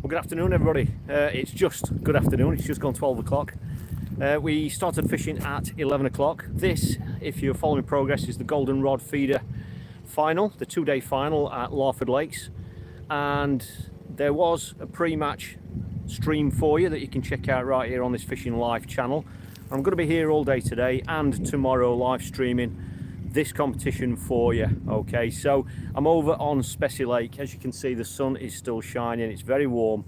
Well, good afternoon, everybody. It's just good afternoon. It's just gone 12 o'clock. We started fishing at 11 o'clock. This, if you're following progress, is the Golden Rod Feeder final, the two-day final at Larford Lakes. And there was a pre-match stream for you that you can check out right here on this Fishing Live channel. I'm going to be here all day today and tomorrow live streaming this competition for you. Okay, so I'm over on Spessy Lake. As you can see, the sun is still shining. It's very warm.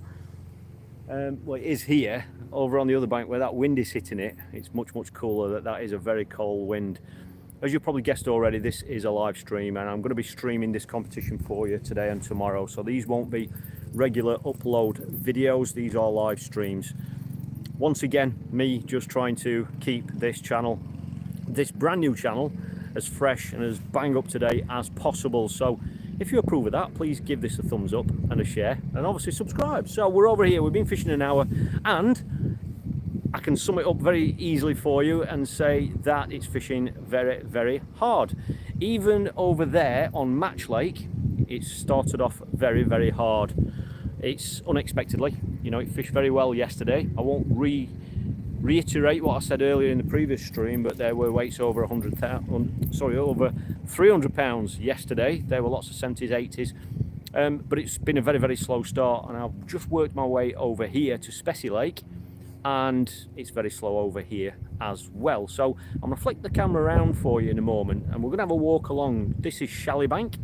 Well, it is here. Over on the other bank where that wind is hitting it, it's much cooler. That is a very cold wind. As you probably guessed already, this is a live stream, and I'm going to be streaming this competition for you today and tomorrow. So these won't be regular upload videos. These are live streams. Once again, me just trying to keep this channel, this brand new channel, as fresh and as bang up to date as possible. So if you approve of that, please give this a thumbs up and a share, and obviously subscribe. So we're over here, we've been fishing an hour, and I can sum it up very easily for you and say that it's fishing very hard. Even over there on Match Lake, it started off very hard. It's unexpectedly, you know, it fished very well yesterday. I won't reiterate what I said earlier in the previous stream, but there were weights over over 300 pounds yesterday. There were lots of 70s, 80s, but it's been a very slow start, and I've just worked my way over here to Spessy Lake, and it's very slow over here as well. So I'm going to flick the camera around for you in a moment, and we're going to have a walk along. This is Chalet Bank,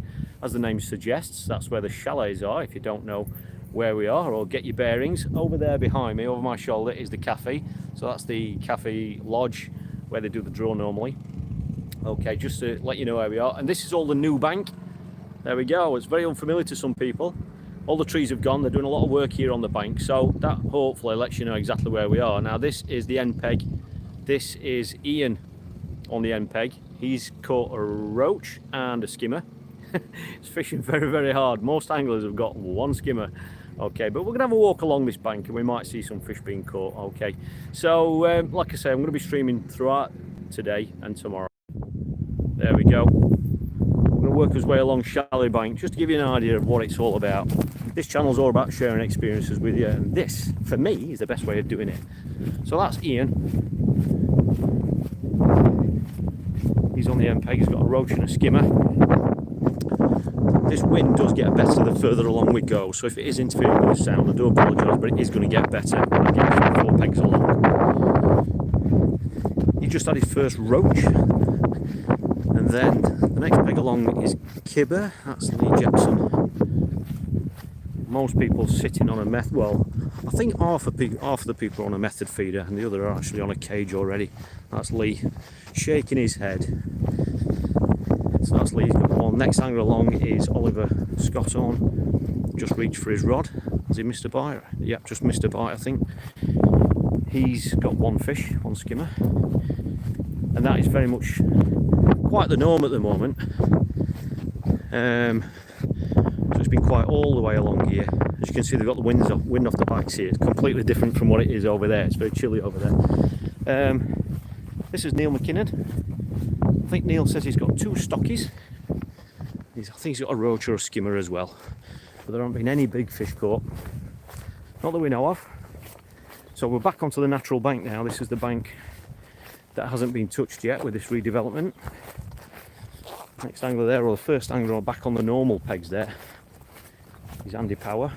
as the name suggests. That's where the chalets are, if you don't know where we are, or get your bearings. Over there behind me, over my shoulder, is the cafe. So that's the cafe lodge where they do the draw normally. Okay, just to let you know where we are. And this is all the new bank. There we go. It's very unfamiliar to some people. All the trees have gone. They're doing a lot of work here on the bank, so that hopefully lets you know exactly where we are. Now this is the end peg. This is Ian on the end peg. He's caught a roach and a skimmer. It's fishing very hard. Most anglers have got one skimmer. Okay, but we're gonna have a walk along this bank and we might see some fish being caught. Okay, so like I say, I'm gonna be streaming throughout today and tomorrow. There we go. We're gonna work his way along Chalet Bank just to give you an idea of what it's all about. This channel's all about sharing experiences with you, and this, for me, is the best way of doing it. So that's Ian. He's on the end peg. He's got a roach and a skimmer. This wind does get better the further along we go, so if it is interfering with the sound, I do apologise, but it is going to get better when I get 4 pegs along. He just had his first roach, and then the next peg along is Kibber. That's Lee Jackson. Most people sitting on a method. Well, I think half of the people are on a method feeder, and the other are actually on a cage already. That's Lee shaking his head. So that's Lee's got one. Next angler along is Oliver Scott on. Just reached for his rod. Has he missed a bite? Yep, just missed a bite, I think. He's got one fish, one skimmer. And that is very much quite the norm at the moment. So it's been quiet all the way along here. As you can see, they've got the wind off the backs here. It's completely different from what it is over there. It's very chilly over there. This is Neil McKinnon. I think Neil says he's got 2 stockies. I think he's got a roach or a skimmer as well. But there haven't been any big fish caught. Not that we know of. So we're back onto the natural bank now. This is the bank that hasn't been touched yet with this redevelopment. Next angler there, or the first angler back on the normal pegs there, is Andy Power.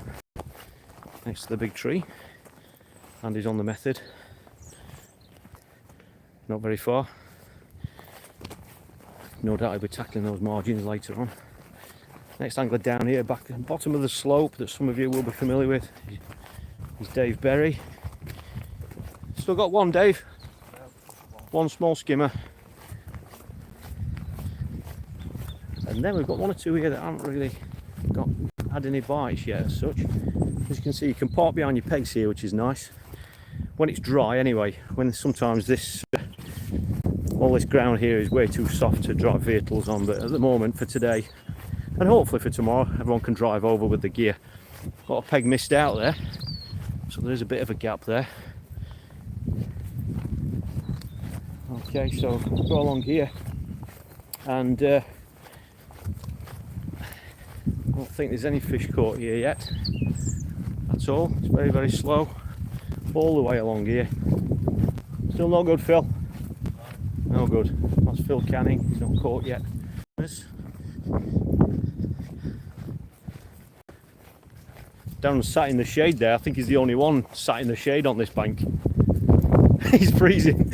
Next to the big tree. Andy's on the method. Not very far. No doubt he'll be tackling those margins later on. Next angler down here, back at the bottom of the slope that some of you will be familiar with, is Dave Berry. Still got one, Dave. One small skimmer. And then we've got 1 or 2 here that haven't really had any bites yet as such. As you can see, you can park behind your pegs here, which is nice. When it's dry anyway, when sometimes this all this ground here is way too soft to drive vehicles on, but at the moment for today, and hopefully for tomorrow, everyone can drive over with the gear. Got a peg missed out there, so there's a bit of a gap there. Okay, so we'll go along here, and I don't think there's any fish caught here yet. That's all. It's very, very slow all the way along here. Still no good, Phil. No good. That's Phil Canning. He's not caught yet. Darren sat in the shade there. I think he's the only one sat in the shade on this bank. He's freezing.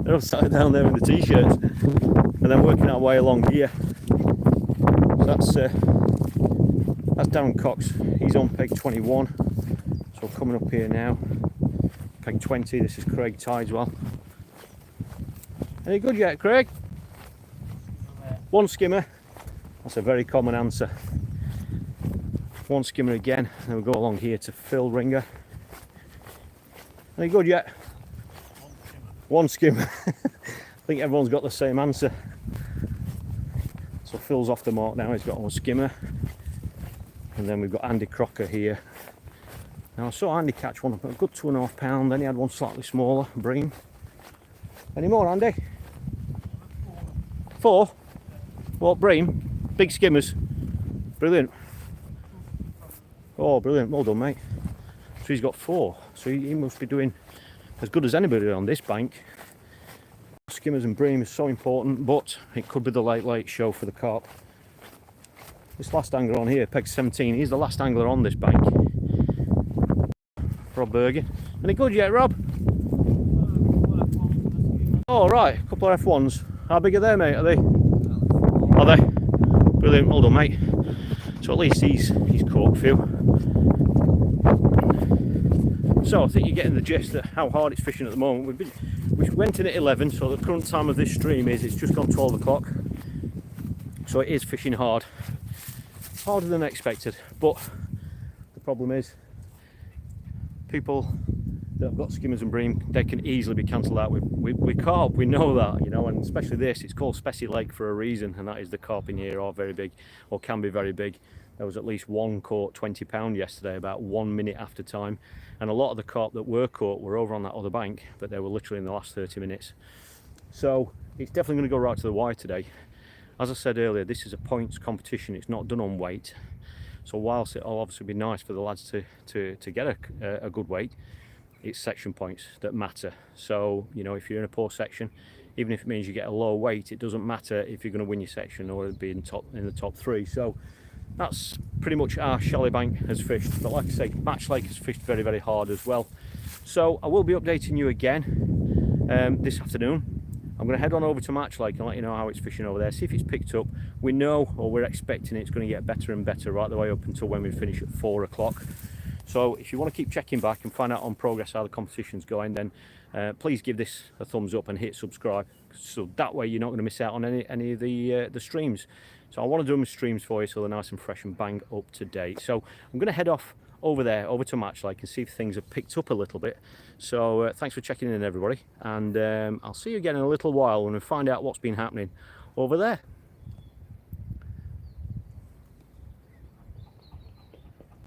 They're all sat down there in the t-shirts and then working our way along here. So that's Darren Cox. He's on peg 21. So coming up here now. Peg 20. This is Craig Tideswell. Any good yet, Craig? One skimmer. That's a very common answer. One skimmer again. Then we'll go along here to Phil Ringer. Any good yet? One skimmer. I think everyone's got the same answer. So Phil's off the mark now. He's got one skimmer. And then we've got Andy Crocker here. Now I saw Andy catch one, a good 2.5 pound. Then he had one slightly smaller, bream. Any more, Andy? 4? What, bream? Big skimmers. Brilliant. Oh, brilliant. Well done, mate. So he's got 4. So he must be doing as good as anybody on this bank. Skimmers and bream is so important, but it could be the late show for the carp. This last angler on here, peg 17, he's the last angler on this bank. Rob Bergen. Any good yet, Rob? Oh, right, a couple of F1s. How big are they, mate? Are they? Are they? Brilliant, well done, mate. So at least he's caught a few. So I think you're getting the gist of how hard it's fishing at the moment. We went in at 11, so the current time of this stream is it's just gone 12 o'clock. So it is fishing hard. Harder than expected, but the problem is people that have got skimmers and bream, they can easily be cancelled out with carp. We know that, you know, and especially this, it's called Specie Lake for a reason, and that is the carp in here are very big, or can be very big. There was at least one caught 20 pound yesterday, about 1 minute after time, and a lot of the carp that were caught were over on that other bank, but they were literally in the last 30 minutes. So it's definitely going to go right to the wire today. As I said earlier, this is a points competition. It's not done on weight. So whilst it'll obviously be nice for the lads to get a good weight, it's section points that matter. So, you know, if you're in a poor section, even if it means you get a low weight, it doesn't matter if you're going to win your section or be in the top 3. So that's pretty much our Shelley Bank has fished. But like I say, Match Lake has fished very, very hard as well. So I will be updating you again this afternoon. I'm going to head on over to Match Lake and let you know how it's fishing over there, see if it's picked up. We know, or we're expecting it's going to get better and better right the way up until when we finish at 4 o'clock. So if you want to keep checking back and find out on progress how the competition's going, then please give this a thumbs up and hit subscribe, so that way you're not going to miss out on any of the streams. So I want to do them streams for you so they're nice and fresh and bang up to date. So I'm going to head off over there, over to Match Lake, and see if things have picked up a little bit. So thanks for checking in, everybody, and I'll see you again in a little while when we find out what's been happening over there.